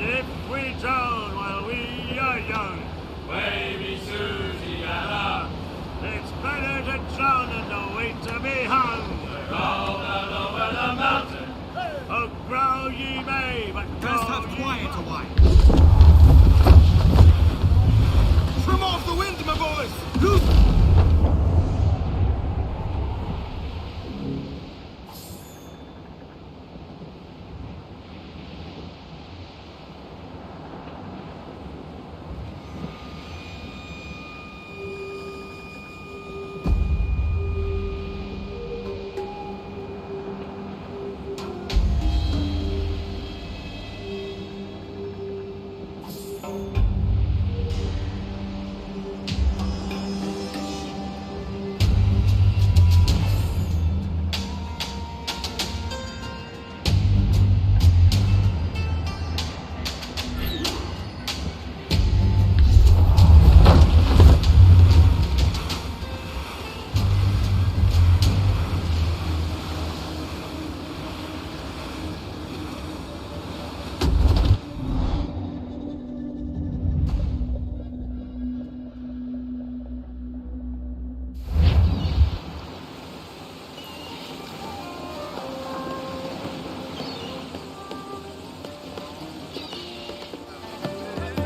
If we drown while we are young, Baby Susie Anna, it's better to drown than to wait to be hung. roll down over the mountain. Oh, grow ye may, but Best grow have ye quiet must. a while. Trim off the wind, my boys!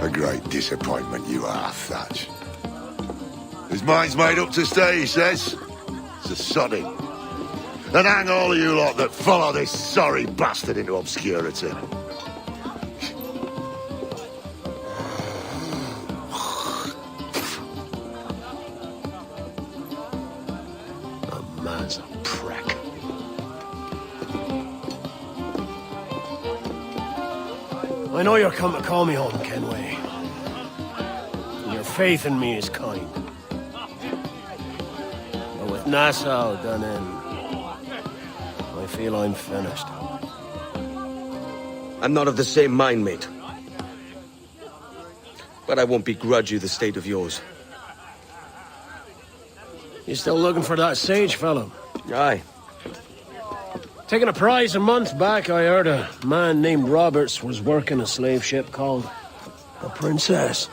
A great disappointment you are, Thatch. His mind's made up to stay, he says. It's a sodding. And hang all of you lot that follow this sorry bastard into obscurity. The man's a prick. I know you're come to call me home, Kenway. And your faith in me is kind. But with Nassau done in, I feel I'm finished. I'm not of the same mind, mate. But I won't begrudge you the state of yours. You still looking for that sage fellow? Aye. Taking a prize a month back, I heard a man named Roberts was working a slave ship called the Princess.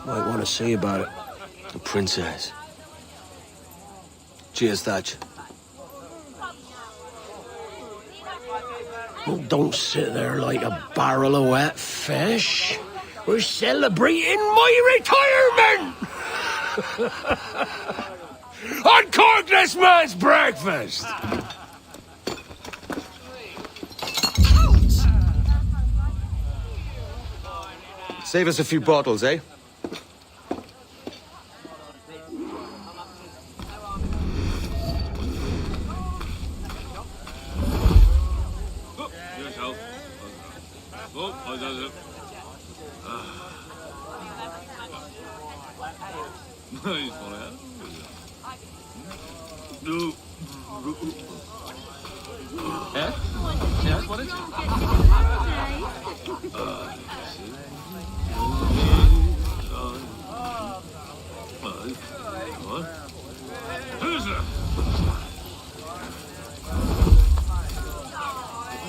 Might want to see about it. The princess. Cheers, Thatch. Oh, don't sit there like a barrel of wet fish. We're celebrating my retirement! Uncork this man's breakfast! Save us a few bottles, eh?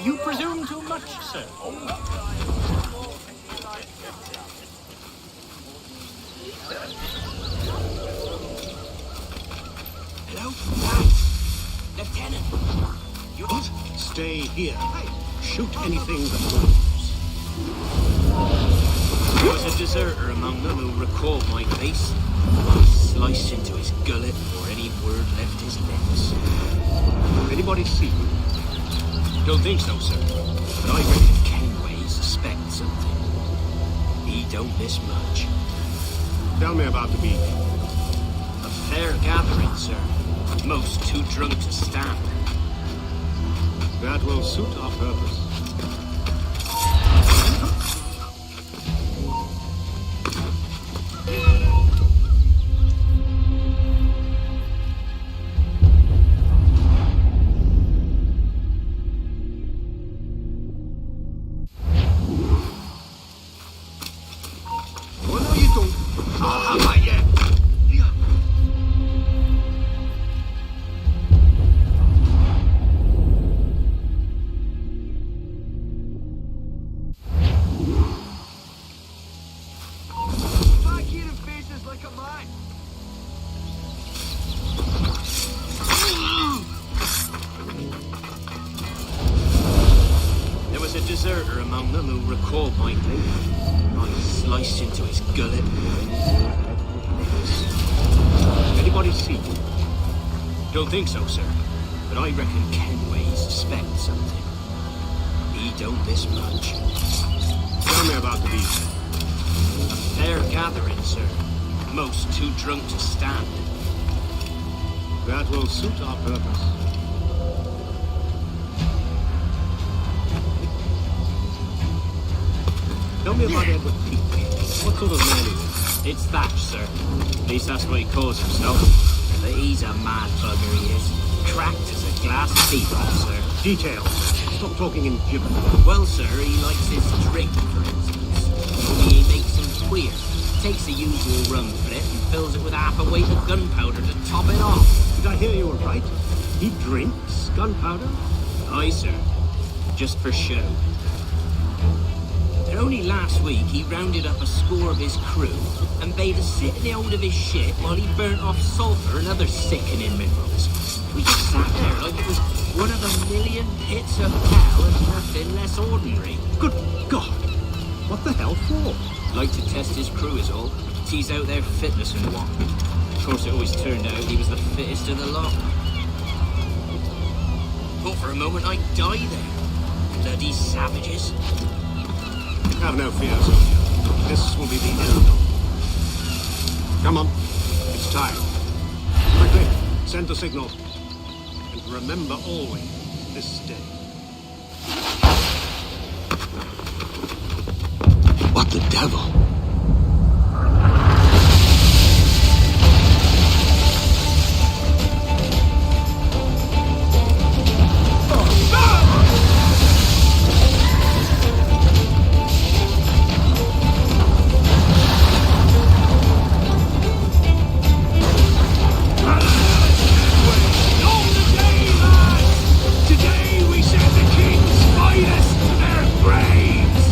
You presume too much, sir. Hello? Lieutenant! You what? Stay here. Shoot anything that moves. There was a deserter among them who recalled my face. I sliced into his gullet before any word left his lips. Anybody see you? Don't think so, sir. But I reckon Kenway suspects something. He don't miss much. Tell me about the beach. A fair gathering, sir. Most too drunk to stand. That will suit our purpose. fellow recalled my blade. I sliced into his gullet. Anybody see you? Don't think so, sir. But I reckon Kenway suspects something. He don't miss much. Tell me about the beast. A fair gathering, sir. Most too drunk to stand. That will suit our purpose. Tell me about Edward Peake. What sort of man is he? It's Thatch, sir. At least that's what he calls himself. But he's a mad bugger, he is. Cracked as a glass teapot, sir. Details. Stop talking in gibbon. Well, sir, he likes his drink, for instance. Only he makes him queer. Takes the usual rum flip and fills it with half a weight of gunpowder to top it off. Did I hear you all right? He drinks gunpowder? Aye, sir. Just for show. And only last week he rounded up a score of his crew and bade us sit in the hold of his ship while he burnt off sulphur and other sickening minerals. We just sat there like it was one of a million pits of hell and nothing less ordinary. Good God! What the hell for? Like to test his crew is all. Tease out their fitness and what. Of course, it always turned out he was the fittest of the lot. Thought for a moment I'd die there. Bloody savages. Have no fear, soldier. This will be the end. Come on. It's time. Quickly, send the signal. And remember always this day. What the devil? Today we send the king's finest to their graves!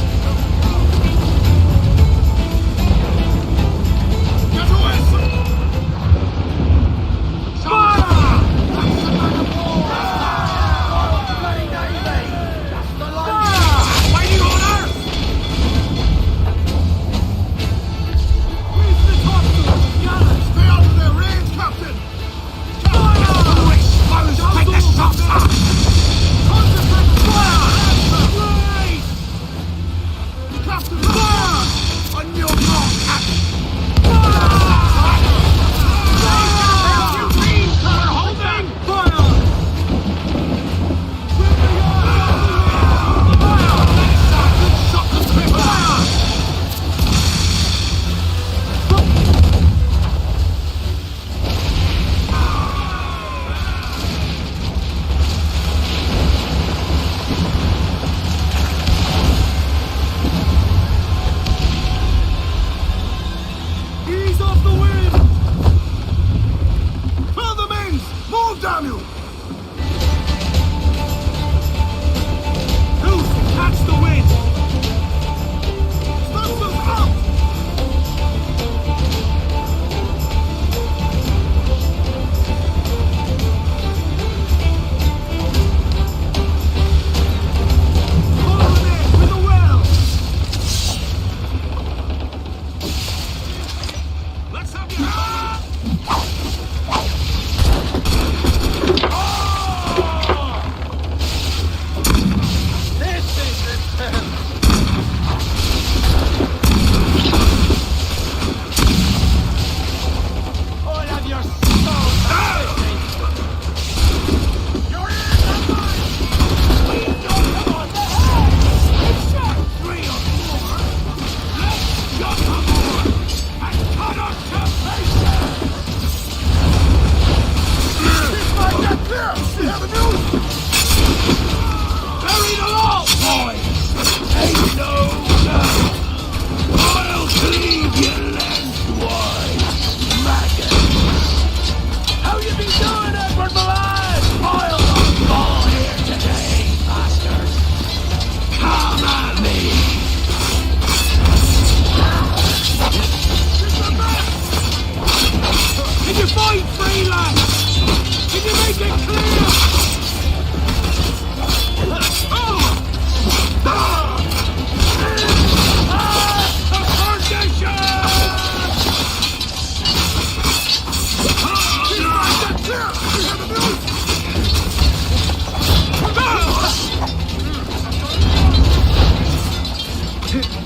Can we?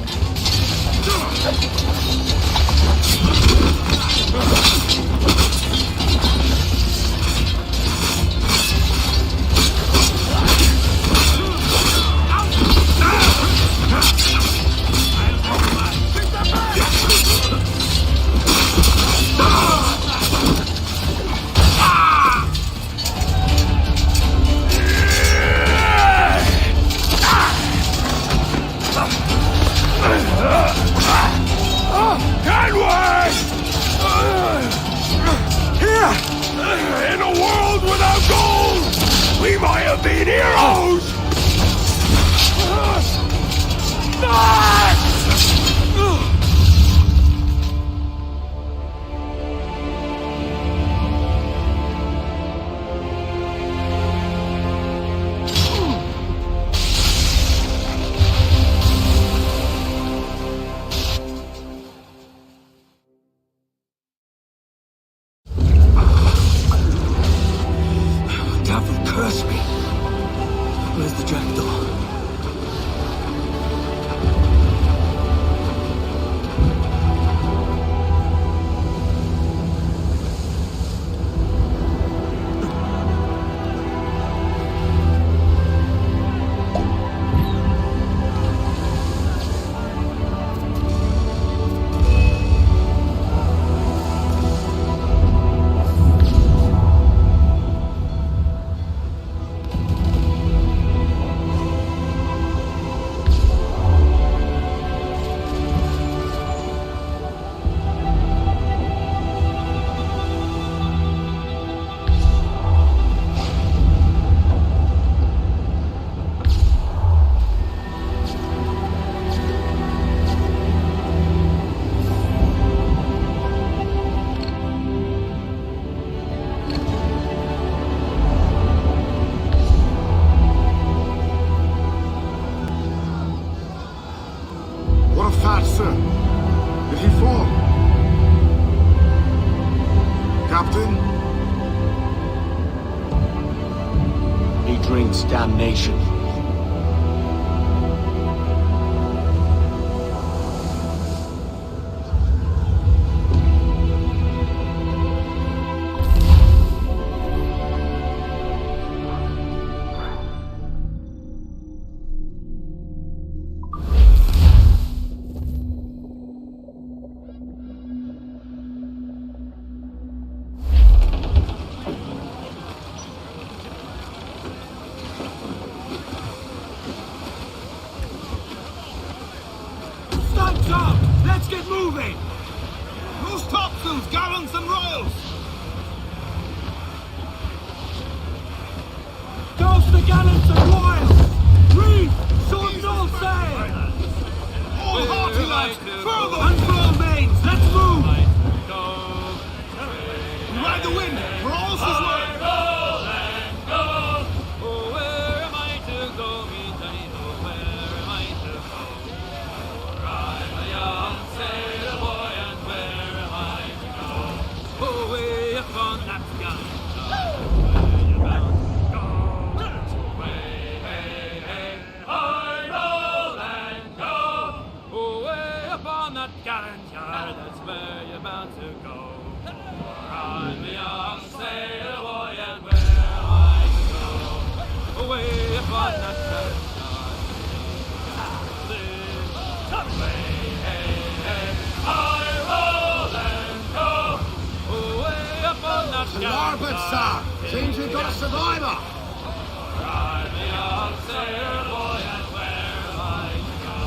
Here, in a world without gold, we might have been heroes. Devil curse me. Where's the jackdaw? What of that, sir? Did he fall? Captain? He drinks damnation. Stop, Tom! Let's get moving! Loose topsails, gallants and royals! Toast the gallants and royals! Reef! Short and all sail! All hearty lads! Further! Unfurl mains! Let's move! We ride the wind! For all's his word! Gallant yard, that's where you're bound to go. For I'm a young sailor boy, and where am I to go? Away upon that gallant yard. Away, hey, hey, I roll and go. Away upon that To gallant larboard, yard. sir! Seems we've got a survivor! For I'm a young sailor boy, and where am I to go?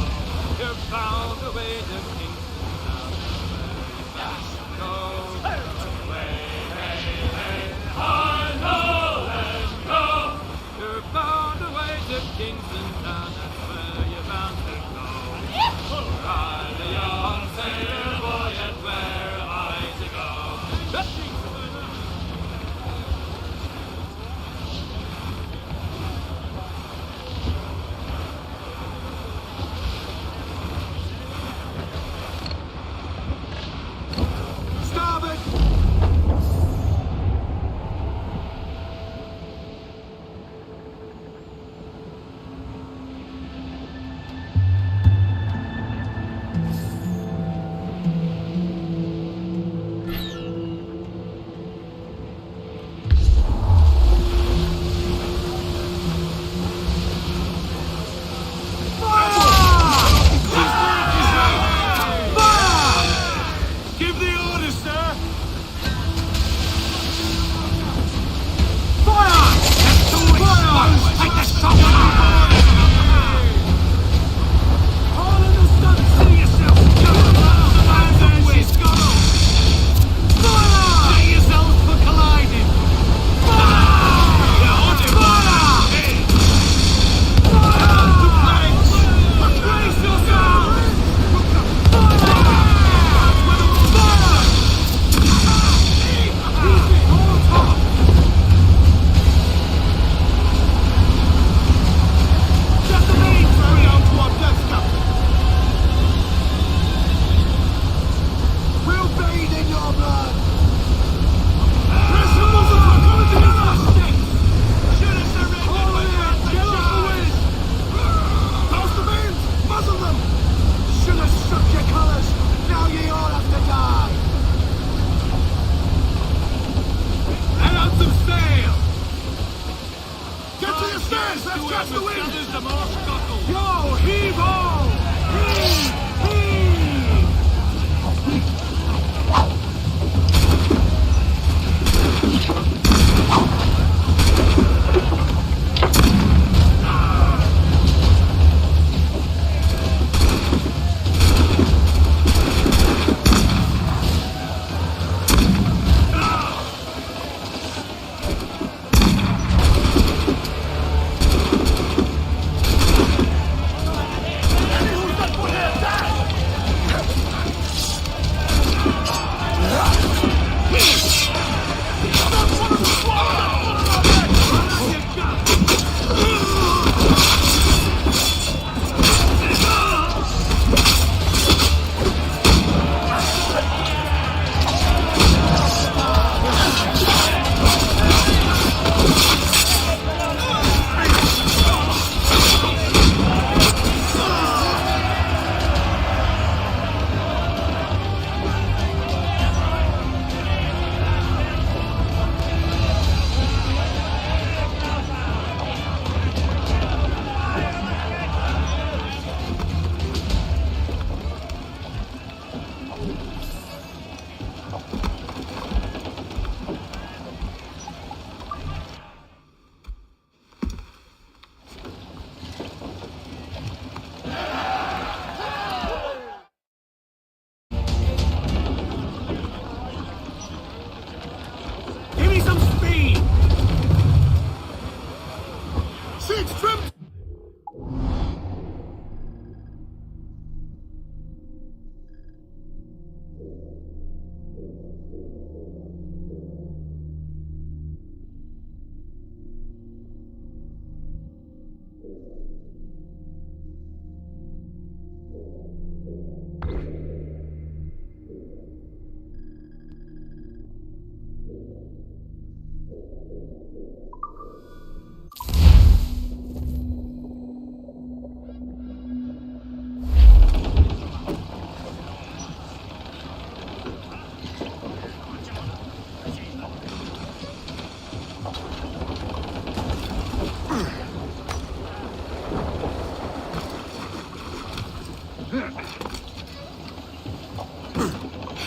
You're bound away to King. Kingston town, that's where you're bound to go. I'm a young sailor boy, and where am I to go?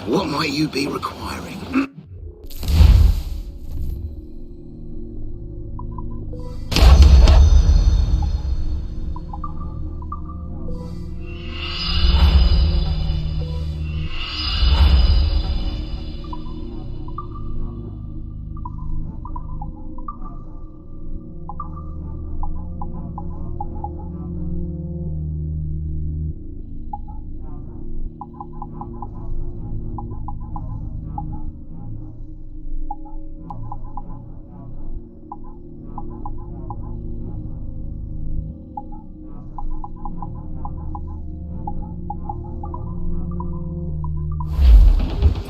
What might you be requiring?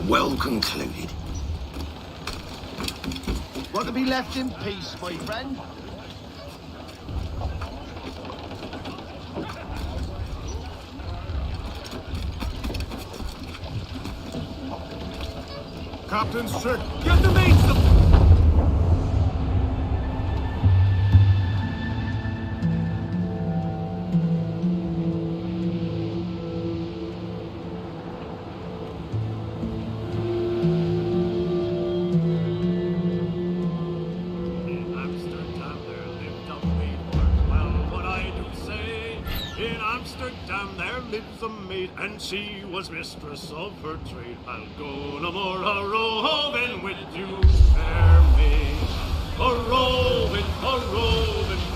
Well concluded. Want to be left in peace, my friend? Captain's trick. Get the main. And she was mistress of her trade. I'll go no more a-roving with you, fair maid. A-roving,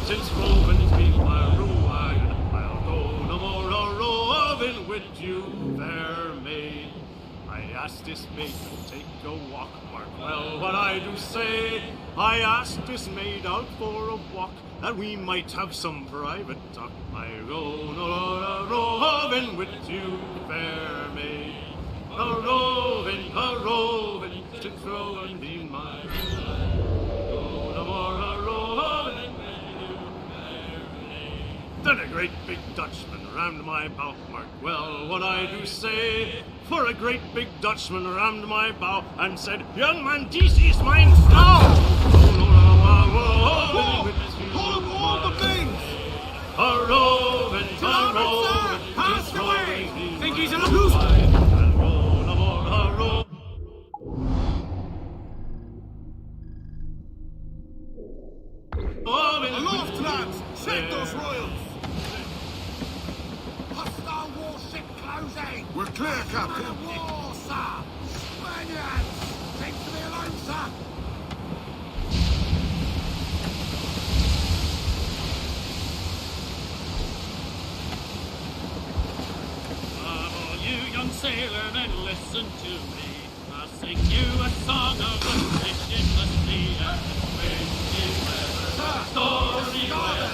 since roving's been my ruin. I'll go no more a-roving with you, fair maid. I asked this maid to take a walk, mark well what I do say. I asked this maid out for a walk, that we might have some private talk. I go no a-roving with you, fair maid. A-roving, since roving been my ruin. Go no more a-roving with you, fair maid. Then a great big Dutchman rammed my bow, mark well what I do say. For a great big Dutchman rammed my bow and said, "Young man, this is mine Frau." All the things! A-roving, Pass away! Think he's a loose? Aloft, lads! Set those royals! Hostile warship closing! We're clear, Captain. War, sir! Spaniards! Seems to be alone, sir! Young sailor, then listen to me. I'll sing you a song of the fish in the sea. And windy weather, stormy weather,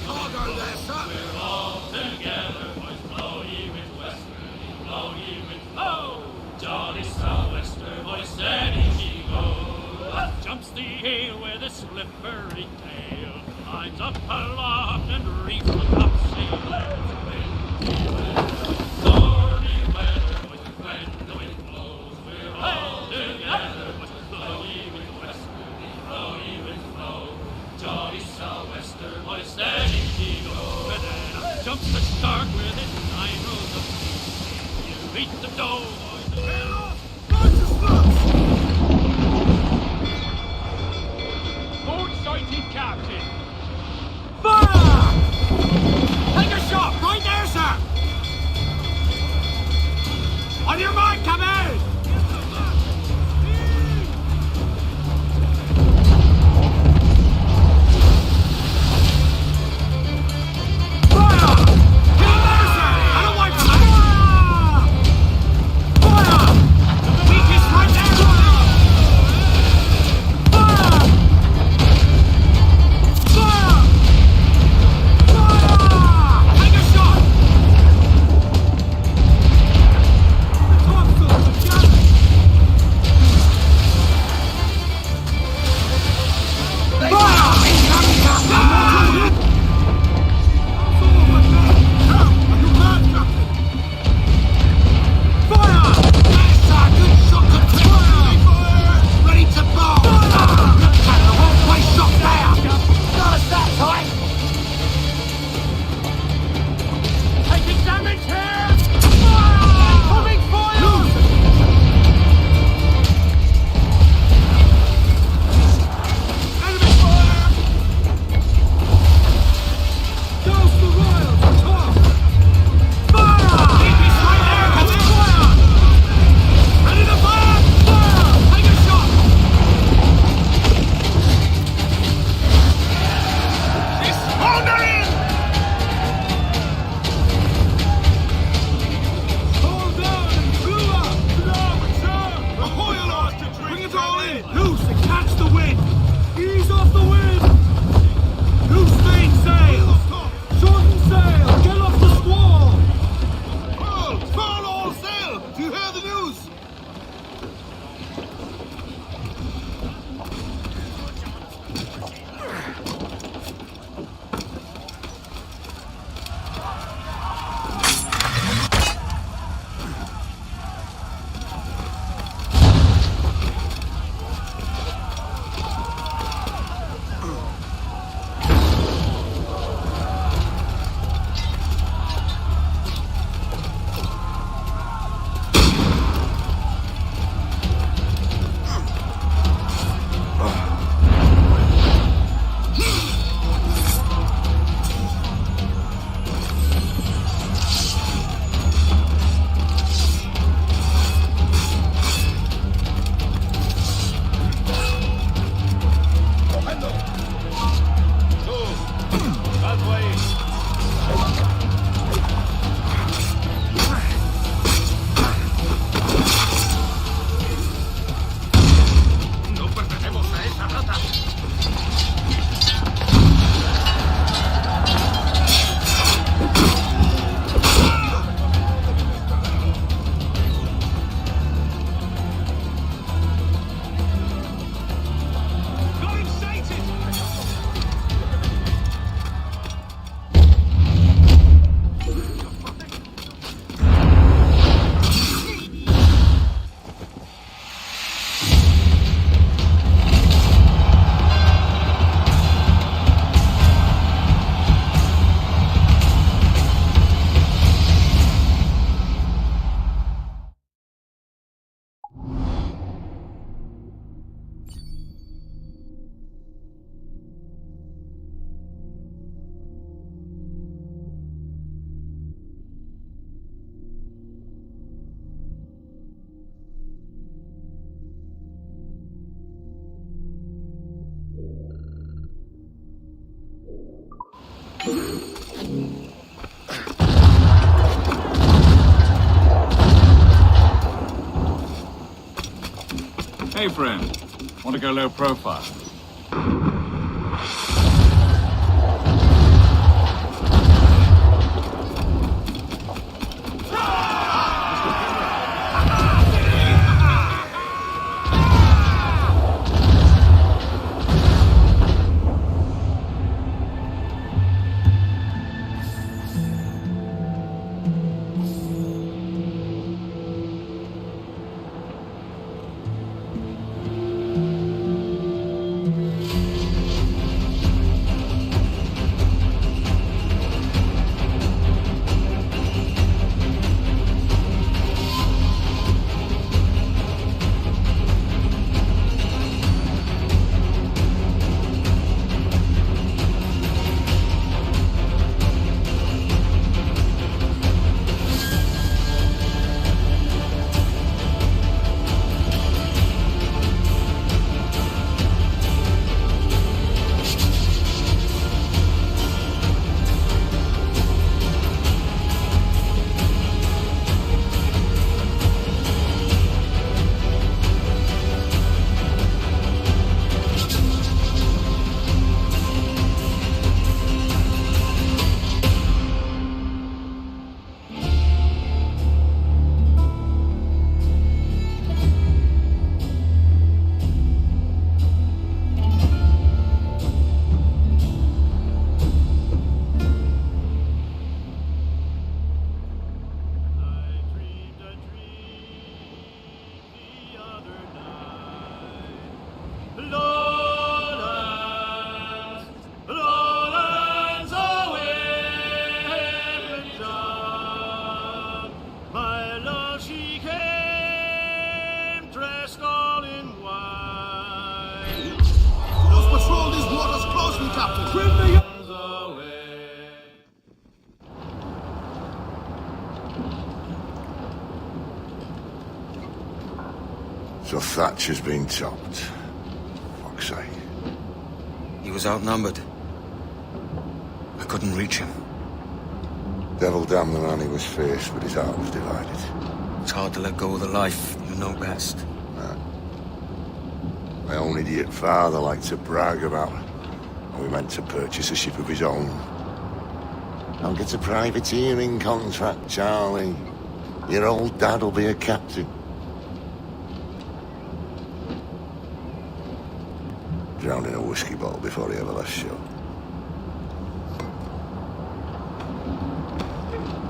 Cargo there, sir! we're all together. Boys, blow ye with westerly, blow ye with flow. Jolly sou'wester, boys, steady ye go. Up jumps the ale with a slippery tail. Lines up aloft and reefs the topsail. Windy weather. Jumps the shark with his 9 rows of teeth. You beat the dough, boys. Port sighted, Captain! Fire! Take a shot! Right there, sir! On your mark, Captain! Fire! Get in there, sir! I don't want fire! Hey, friend. Want to go low profile? So Thatcher's been chopped. Fuck's sake. He was outnumbered. I couldn't reach him. Devil damn the man, he was fierce, but his heart was divided. It's hard to let go of the life you know best. My own idiot father liked to brag about how he meant to purchase a ship of his own. I'll get a privateering contract, Charlie. Your old dad'll be a captain. Drowned in a whiskey bottle before he ever left shore.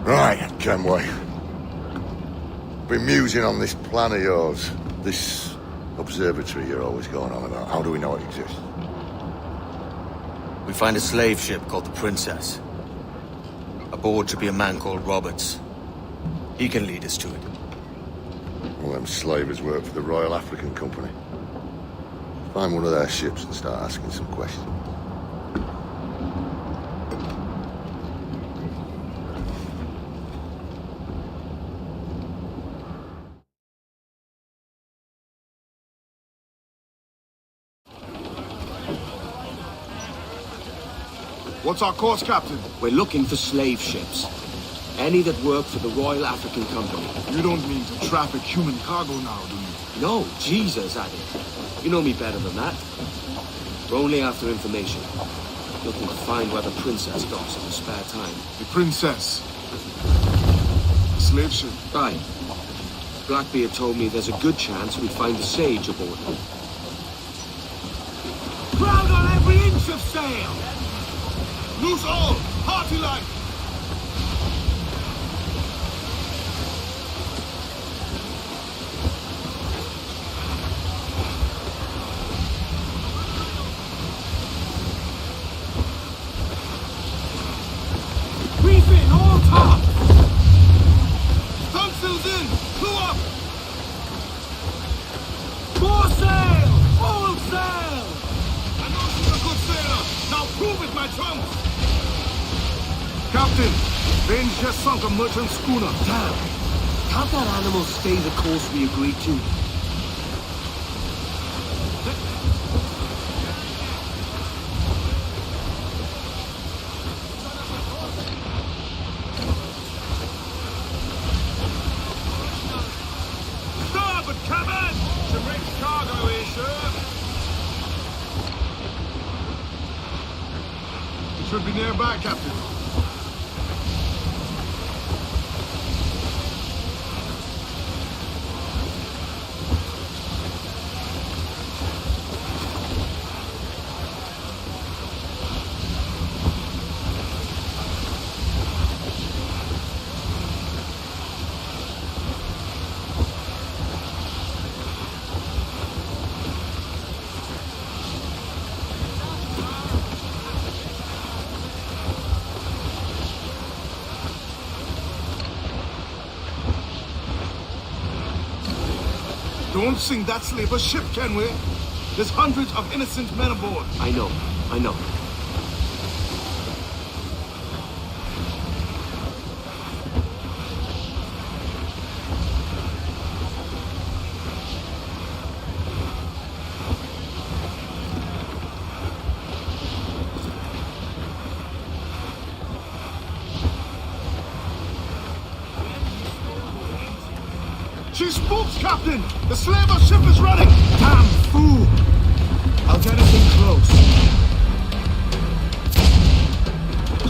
Right, Kenway. Been musing on this plan of yours. This observatory you're always going on about. How do we know it exists? We find a slave ship called the Princess. Aboard should be a man called Roberts. He can lead us to it. All them slavers work for the Royal African Company. Find one of their ships and start asking some questions. What's our course, Captain? We're looking for slave ships. Any that work for the Royal African Company. You don't mean to traffic human cargo now, do you? No, Jesus, Addy. You know me better than that. We're only after information. Looking to find where the Princess docks in her spare time. The Princess. Slave ship. Right. Blackbeard told me there's a good chance we'd find the Sage aboard her. Crowd on every inch of sail! Loose all! Party line! Briefing, all top! Stunsails in! Clue up! More sail! All sail! I know she's a good sailor! Now prove it, my trunks! Captain, Bane's just sunk a merchant schooner. Damn! Can't that animal stay the course we agreed to? Starboard, cabin! To make sharp! cargo here, sir. It should be nearby, Captain. Don't sink that slaver ship, can we? There's hundreds of innocent men aboard. I know. She spooks, Captain! The slaver ship is running! Damn fool! I'll get us in close.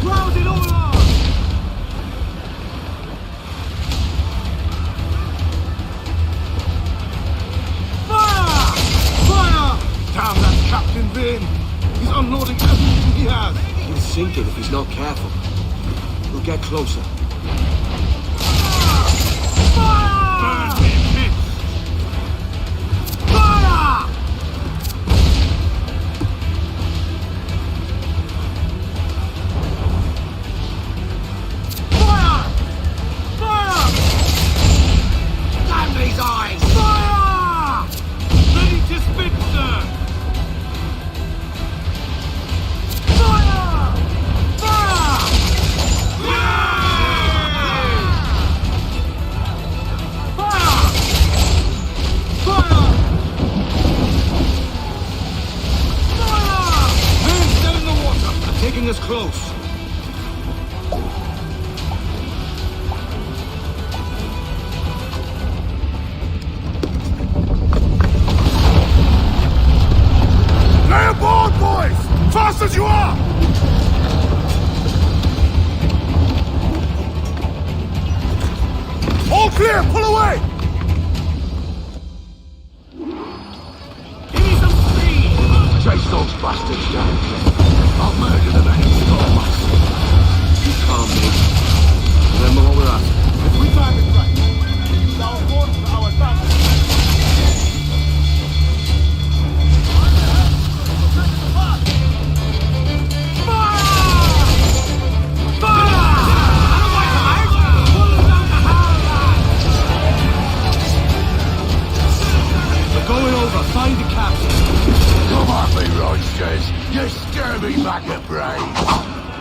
Crowd it all on! Fire! Fire! Damn that Captain Vane! He's unloading everything he has! He'll sink it if he's not careful. We'll get closer. Fire! Burn him, hit! Fire! Fire! Fire! Damn these eyes! Fire! Ready to spit, sir! Fire! Fire! Vane's dead in the water! Taking us close. Lay aboard, boys! Fast as you are! All clear! Pull away! Give me some speed! Chase those bastards down. I'll murder them and storm us. You calm, mate. Remember what we're after. If we time it right, we use our board for our advantage. We're going over. Find the captain. Come on, me roisters. You scare me back at brains.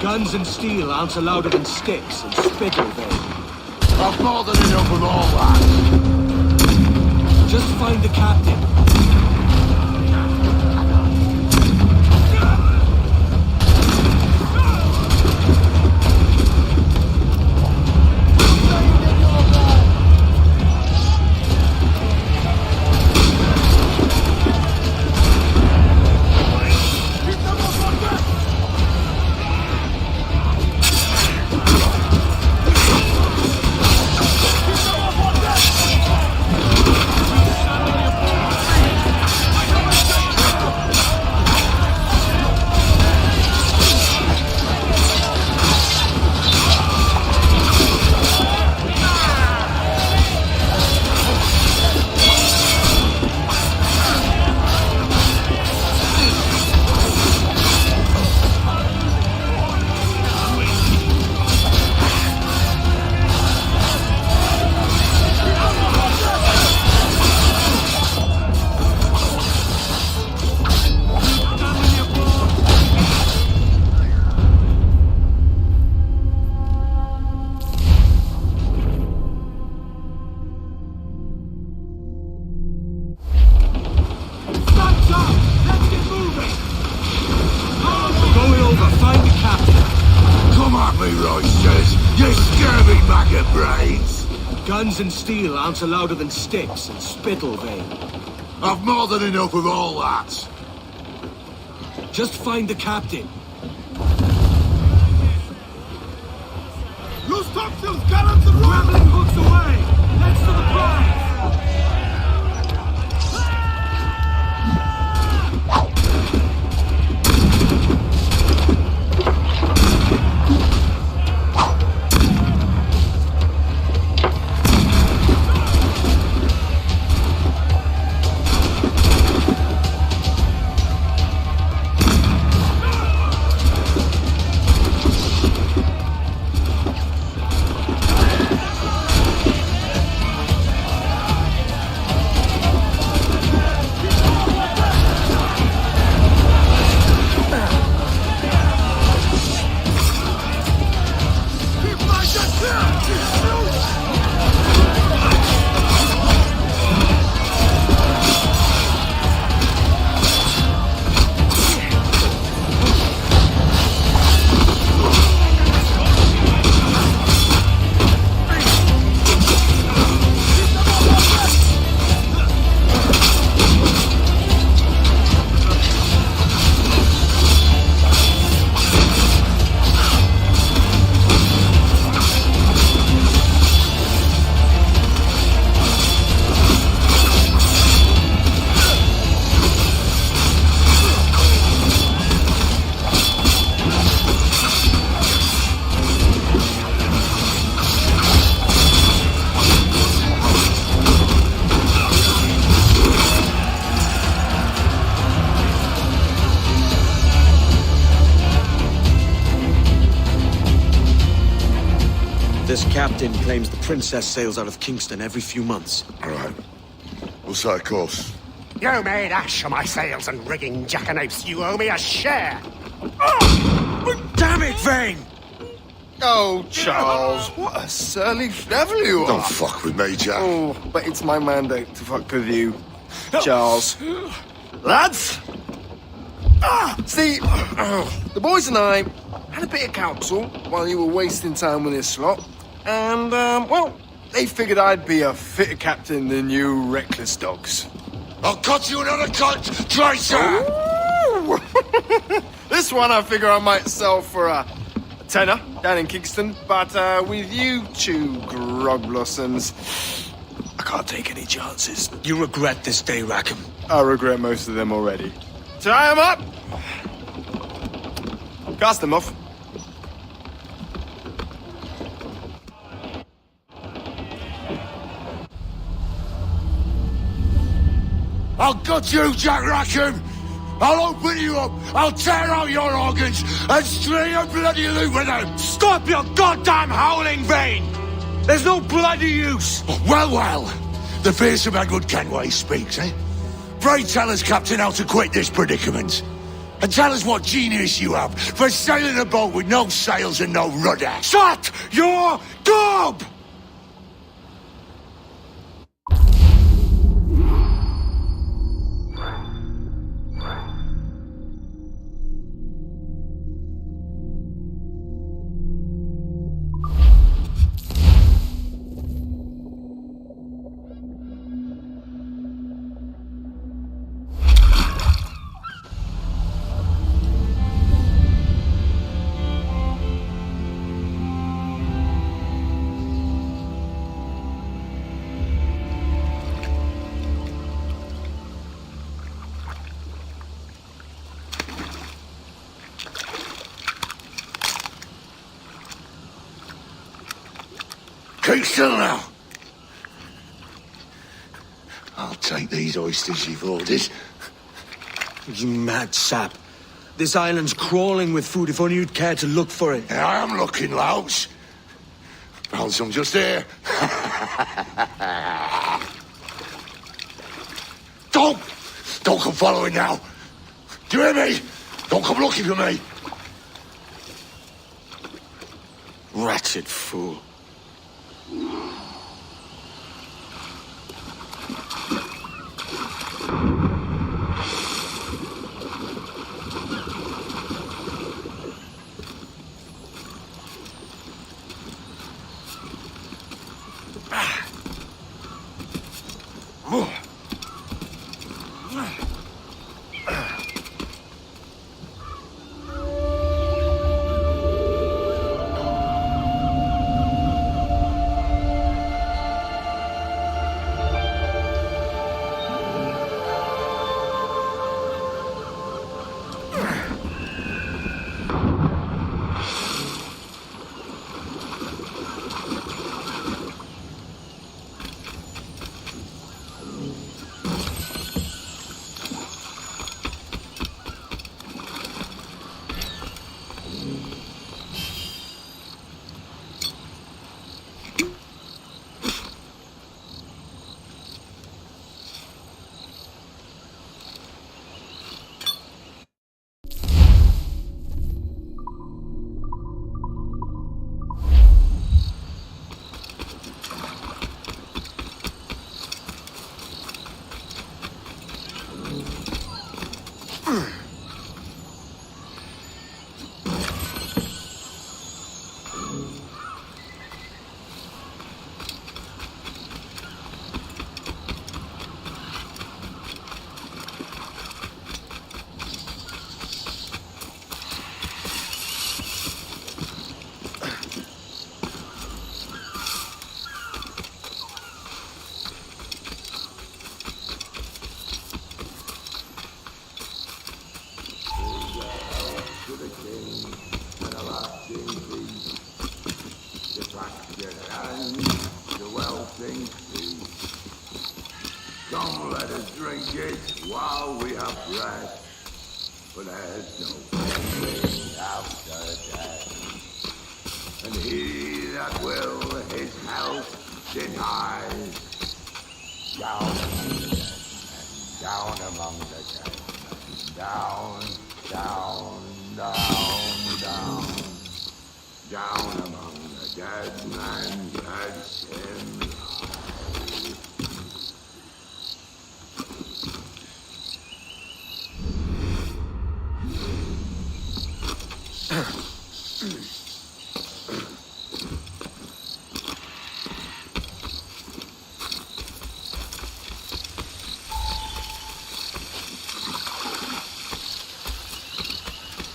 Guns and steel answer louder than sticks and spittle vein. I've more than enough of all that. Just find the captain. Guns and steel answer louder than sticks and spittle vein. I've more than enough of all that. Just find the captain. Loose topsails, gallants and rambling hooks away! Next to the prize! This captain claims the princess sails out of Kingston every few months. All right. We'll set a course. You made ash of my sails and rigging, jackanapes. You owe me a share. Damn it, Vane! Oh, Charles, what a surly devil you are. Don't fuck with me, Jack. Oh, but it's my mandate to fuck with you, Charles. Lads! See, the boys and I had a bit of counsel while you were wasting time with this lot. And, well, they figured I'd be a fitter captain than you reckless dogs. I'll cut you another cunt, traitor! This one I figure I might sell for a tenner down in Kingston, but with you two grog blossoms, I can't take any chances. You regret this day, Rackham. I regret most of them already. Tie them up! Cast them off. I'll gut you, Jack Rackham! I'll open you up, I'll tear out your organs, and string your bloody loot with them! Stop your goddamn howling, Vane! There's no bloody use! Well, the fearsome Edward Kenway speaks, eh? Pray tell us, Captain, how to quit this predicament. And tell us what genius you have for sailing a boat with no sails and no rudder. Shut your gob! Keep still now. I'll take these oysters you've ordered. You mad sap. This island's crawling with food if only you'd care to look for it. Yeah, I am looking, Louts. Found some just here. Don't come following now. Do you hear me? Don't come looking for me. Wretched fool. drink thee. Come, let us drink it while we have breath. For there's no pain after death. And he that will his health deny, down among the dead. Down, down, down, down. Down among the dead man catch him.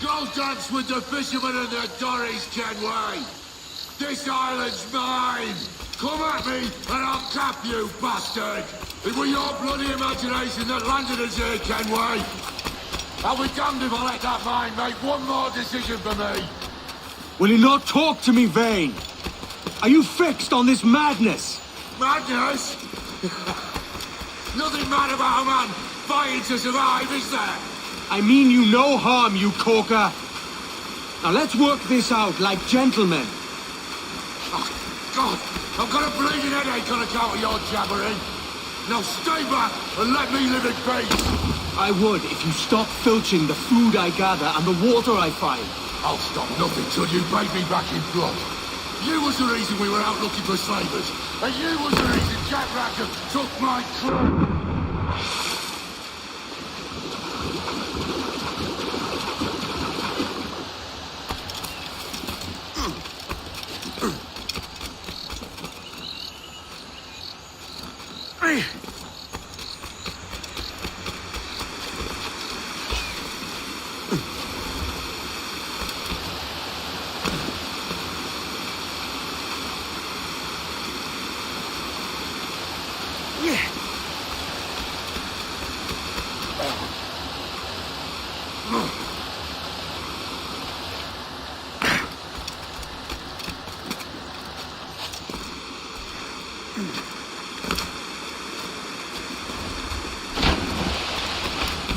Go dance with the fishermen and the dories, Kenway! This island's mine! Come at me and I'll cap you, bastard! It was your bloody imagination that landed us here, Kenway! I'll be damned if I let that mind make one more decision for me! Will you not talk to me, Vane? Are you fixed on this madness? Madness? Nothing mad about a man fighting to survive, is there? I mean you no harm, you corker. Now let's work this out like gentlemen. Oh, God! I've got a bleeding headache on account of your jabbering! Now stay back and let me live in peace! I would if you stopped filching the food I gather and the water I find. I'll stop nothing till you paid me back in blood. You was the reason we were out looking for slavers, and you was the reason Jack Rackham took my crew.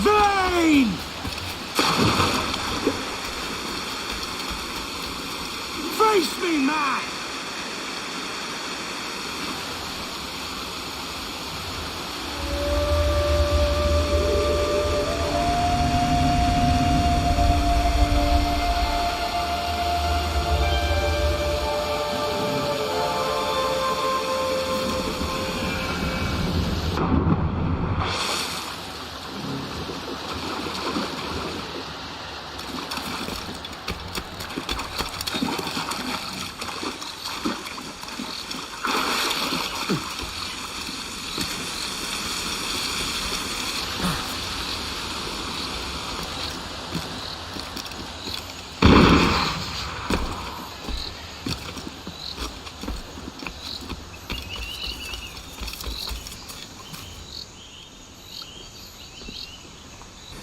Vane! Face me, man!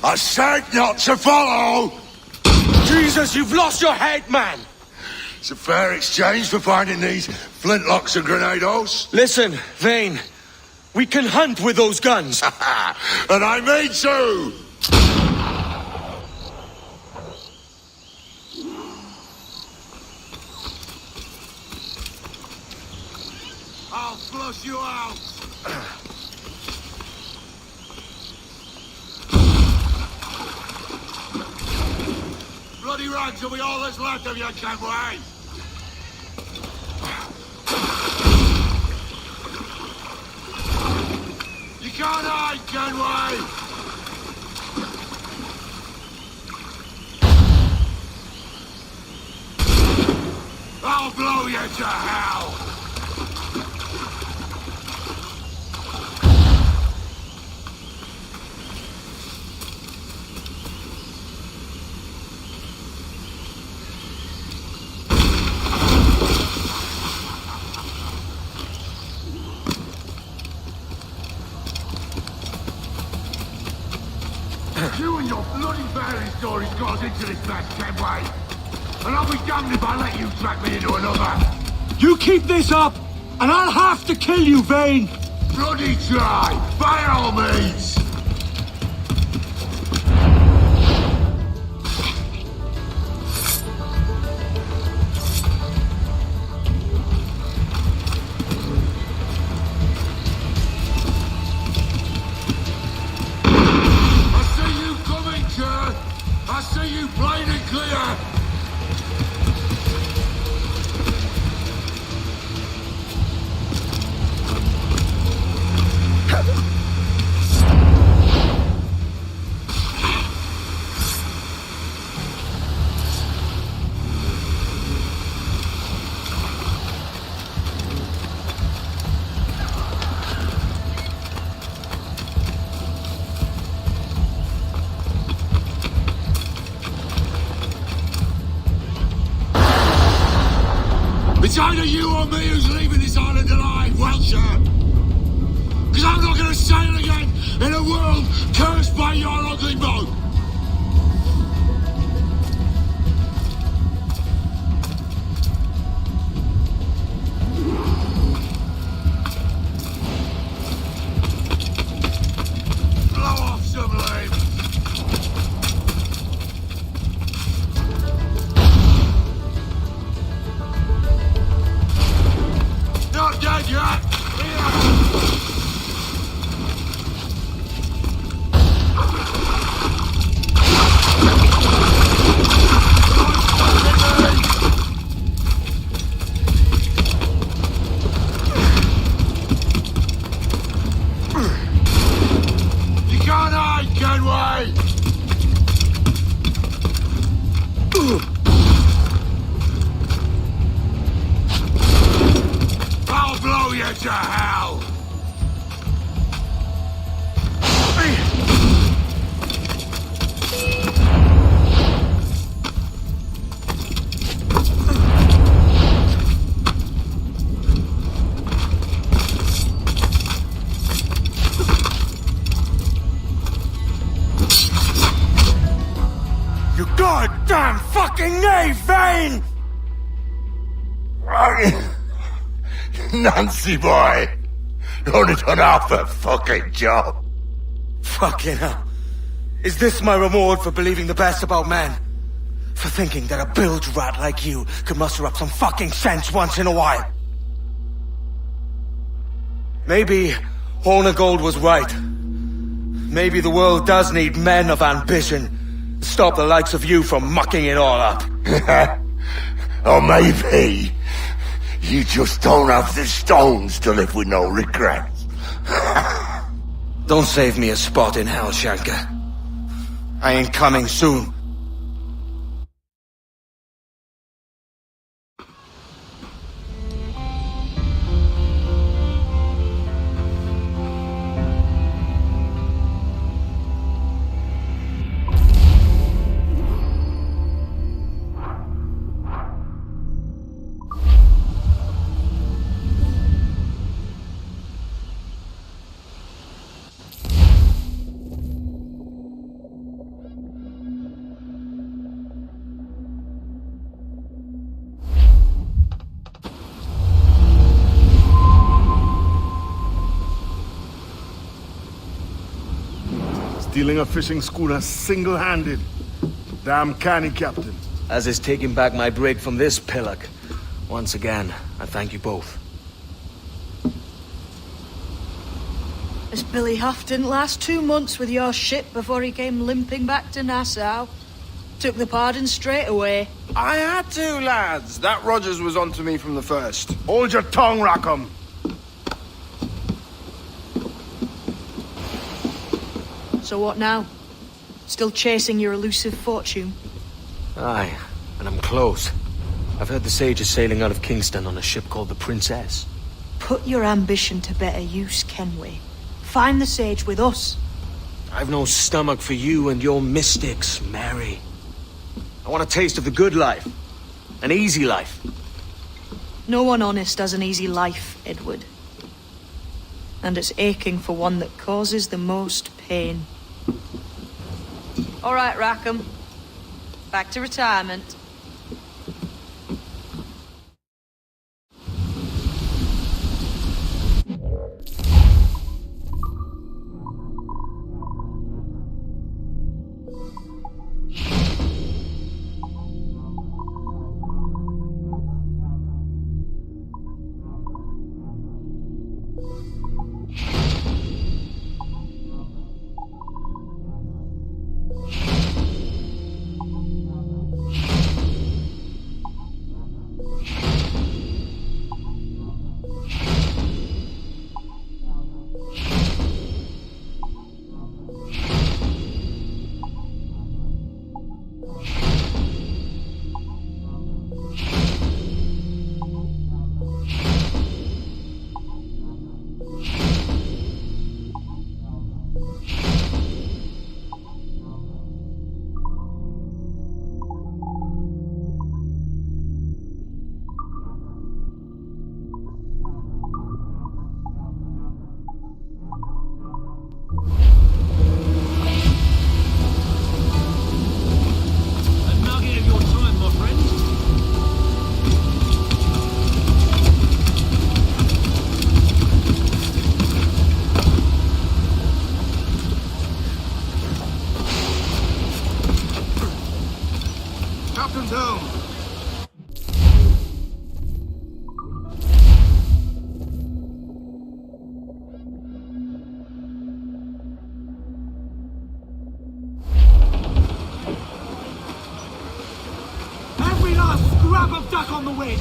I said not to follow! Jesus, you've lost your head, man! It's a fair exchange for finding these flintlocks and grenados. Listen, Vane, we can hunt with those guns. And I mean to! I'll flush you out! Bloody rags will be all that's left of you, Kenway! You can't hide, Kenway! I'll blow you to hell! You and your bloody fairy stories got us into this mess, Kenway. And I'll be damned if I let you drag me into another. You keep this up, and I'll have to kill you, Vane! Bloody try! By all means! I see you coming, Kurt! I see you plain and clear! It's either you or me who's leaving this island alive, Welcher! Because I'm not going to sail again in a world cursed by your ugly boat! Blow off some lame! Not dead yet! You can't hide, Kenway! I'll blow you to hell! You goddamn fucking knave, Vane! Nancy boy, only done half a fucking job. Fucking hell. Is this my reward for believing the best about men? For thinking that a bilge rat like you could muster up some fucking sense once in a while? Maybe Horn of Gold was right. Maybe the world does need men of ambition to stop the likes of you from mucking it all up. Or maybe you just don't have the stones to live with no regrets. Don't save me a spot in hell, Shanker. I ain't coming soon. Stealing a fishing schooner single-handed. Damn canny, Captain. As is taking back my brig from this pillock. Once again, I thank you both. This Billy Huff didn't last 2 months with your ship before he came limping back to Nassau. Took the pardon straight away. I had to, lads. That Rogers was onto me from the first. Hold your tongue, Rackham. So what now? Still chasing your elusive fortune? Aye, and I'm close. I've heard the Sage is sailing out of Kingston on a ship called the Princess. Put your ambition to better use, Kenway. Find the Sage with us. I've no stomach for you and your mystics, Mary. I want a taste of the good life. An easy life. No one honest has an easy life, Edward. And it's aching for one that causes the most pain. All right, Rackham. Back to retirement. stuck on the wind!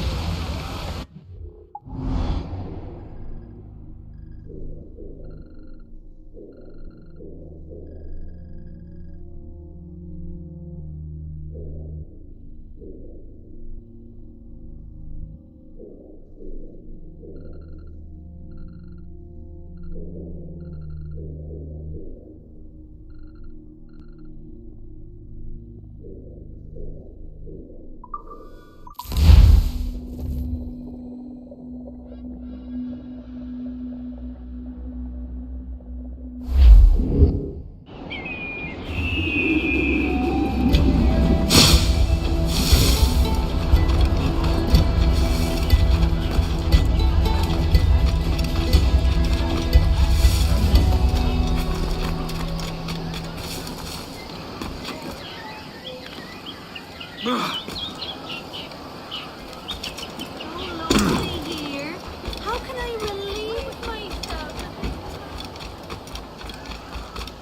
How can I relieve myself?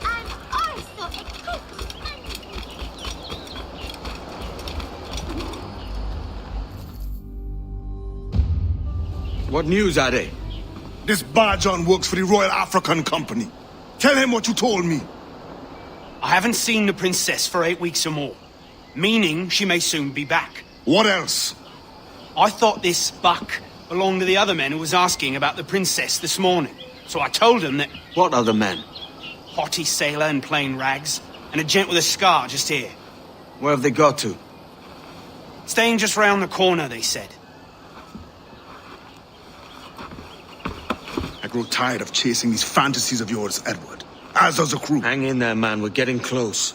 I'm also a cook. What news are they? This Barjon works for the Royal African Company. Tell him what you told me. I haven't seen the princess for 8 weeks or more, meaning she may soon be back. What else? I thought this buck belonged to the other men who was asking about the princess this morning. So I told him that... What other men? Haughty sailor in plain rags, and a gent with a scar just here. Where have they got to? Staying just round the corner, they said. I grow tired of chasing these fantasies of yours, Edward. As does the crew. Hang in there, man. We're getting close.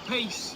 Peace.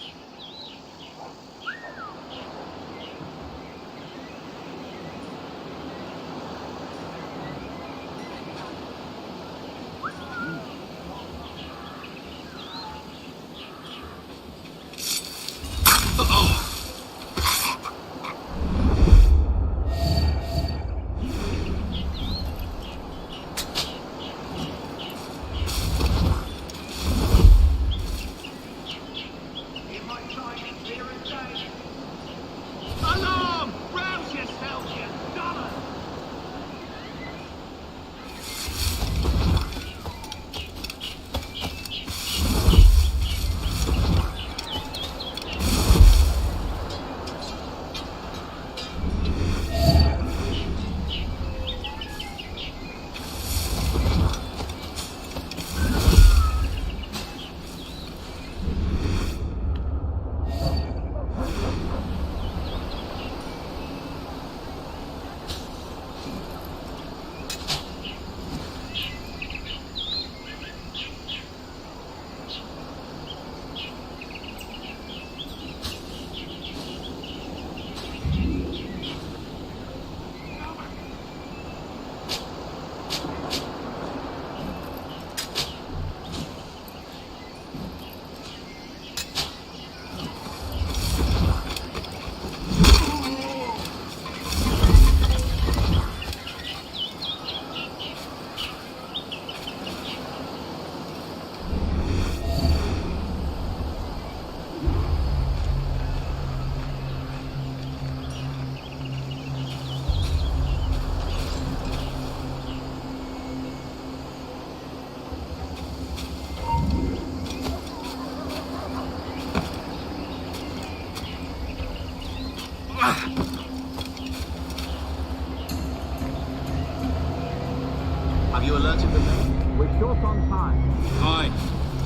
Have you alerted the men? We're short on time. Aye.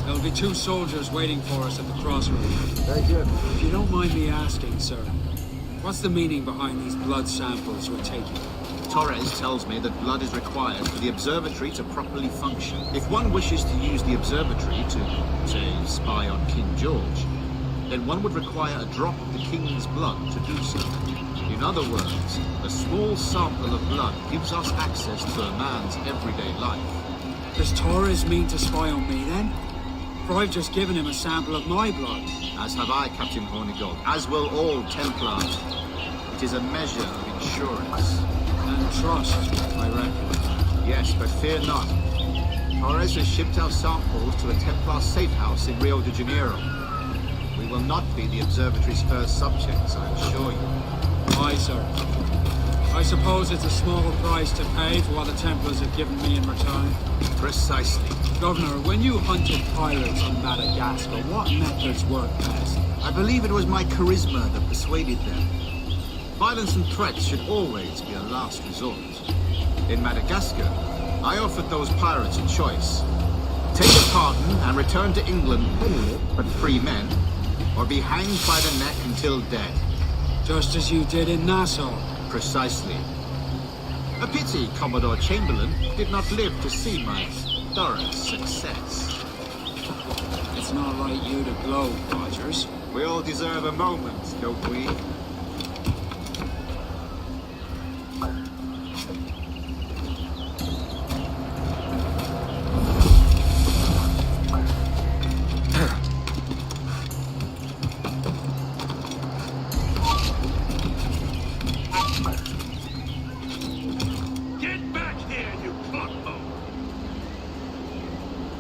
There'll be 2 soldiers waiting for us at the crossroads. Very good. If you don't mind me asking, sir, what's the meaning behind these blood samples we're taking? Torres tells me that blood is required for the observatory to properly function. If one wishes to use the observatory to, say, spy on King George, then one would require a drop of the King's blood to do so. In other words, a small sample of blood gives us access to a man's everyday life. Does Torres mean to spy on me, then? For I've just given him a sample of my blood. As have I, Captain Hornigold, as will all Templars. It is a measure of insurance. And trust, I reckon. Yes, but fear not. Torres has shipped our samples to a Templar safe house in Rio de Janeiro. We will not be the observatory's first subjects, I assure you. Aye, sir. I suppose it's a small price to pay for what the Templars have given me in return. Precisely. Governor, when you hunted pirates in Madagascar, what methods worked best? I believe it was my charisma that persuaded them. Violence and threats should always be a last resort. In Madagascar, I offered those pirates a choice. Take a pardon and return to England penniless but free men, or be hanged by the neck until dead. Just as you did in Nassau. Precisely. A pity Commodore Chamberlain did not live to see my thorough success. It's not like you to gloat, Rogers. We all deserve a moment, don't we?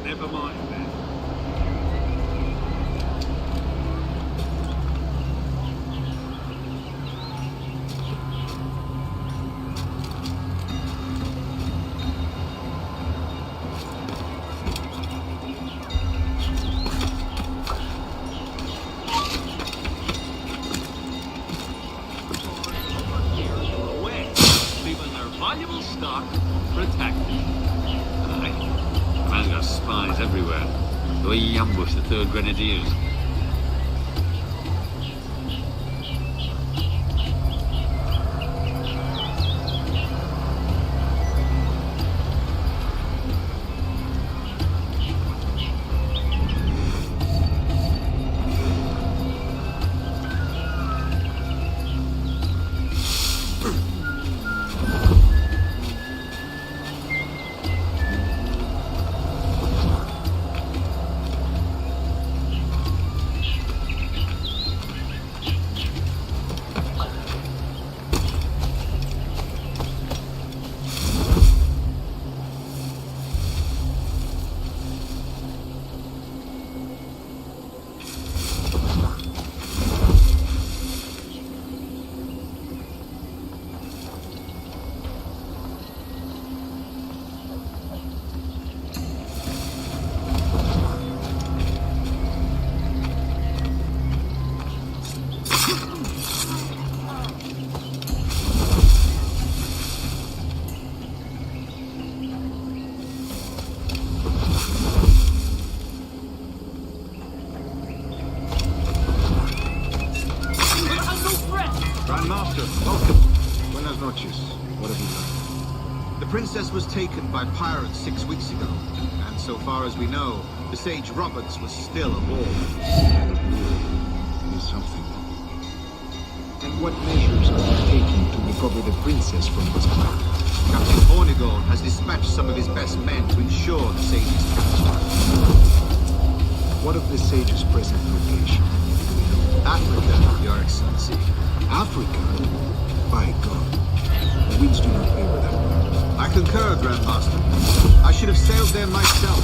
Never mind then. Leaving their valuable stock protected. Man's got spies everywhere. The way he ambushed the 3rd Grenadiers. The princess was taken by pirates 6 weeks ago, and so far as we know, the sage Roberts was still aboard. Is something. And what measures are you taking to recover the princess from this pirate? Captain Hornigold has dispatched some of his best men to ensure the sage's capture. What of the sage's present location? Africa, Your Excellency. Africa? By God. The winds do not favor them. I concur, Grandmaster. I should have sailed there myself.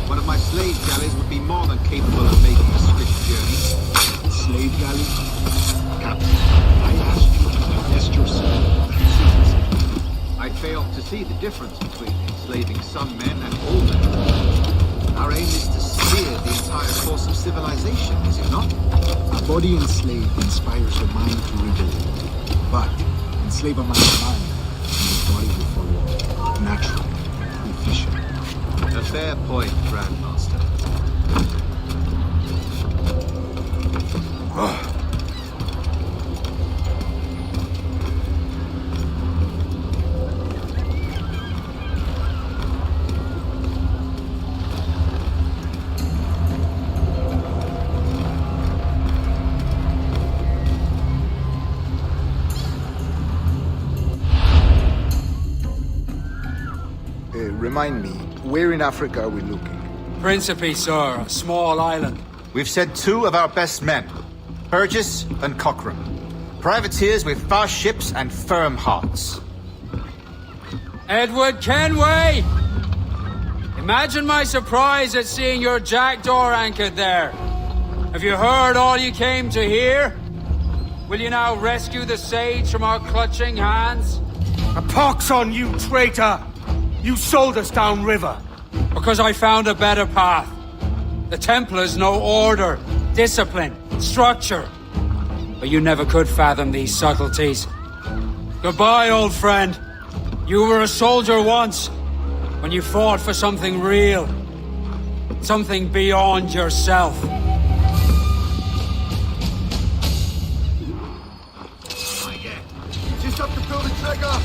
One of my slave galleys would be more than capable of making a swift journey. Slave galley? Captain, I asked you to divest yourself. I failed to see the difference between enslaving some men and all men. Our aim is to steer the entire course of civilization, is it not? A body enslaved inspires the mind to revolt. But enslave a man's mind, and his body will follow naturally, efficient. A fair point, Grandmaster. Remind me, where in Africa are we looking? Principe, sir, a small island. We've sent 2 of our best men, Burgess and Cochrane. Privateers with fast ships and firm hearts. Edward Kenway! Imagine my surprise at seeing your jackdaw anchored there. Have you heard all you came to hear? Will you now rescue the sage from our clutching hands? A pox on you, traitor! You sold us downriver. Because I found a better path. The Templars know order, discipline, structure. But you never could fathom these subtleties. Goodbye, old friend. You were a soldier once, when you fought for something real. Something beyond yourself. Just have to pull the trigger!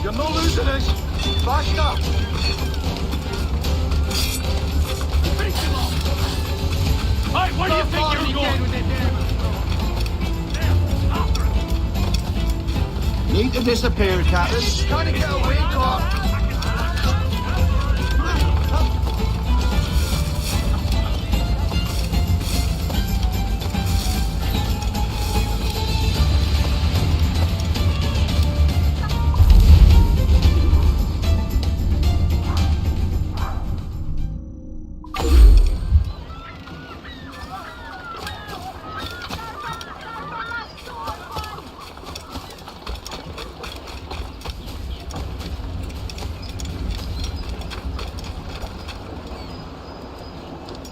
You're not losing us. Back up. Hey, where do you think you're going? Need to disappear, Captain. Trying to get away, Doc.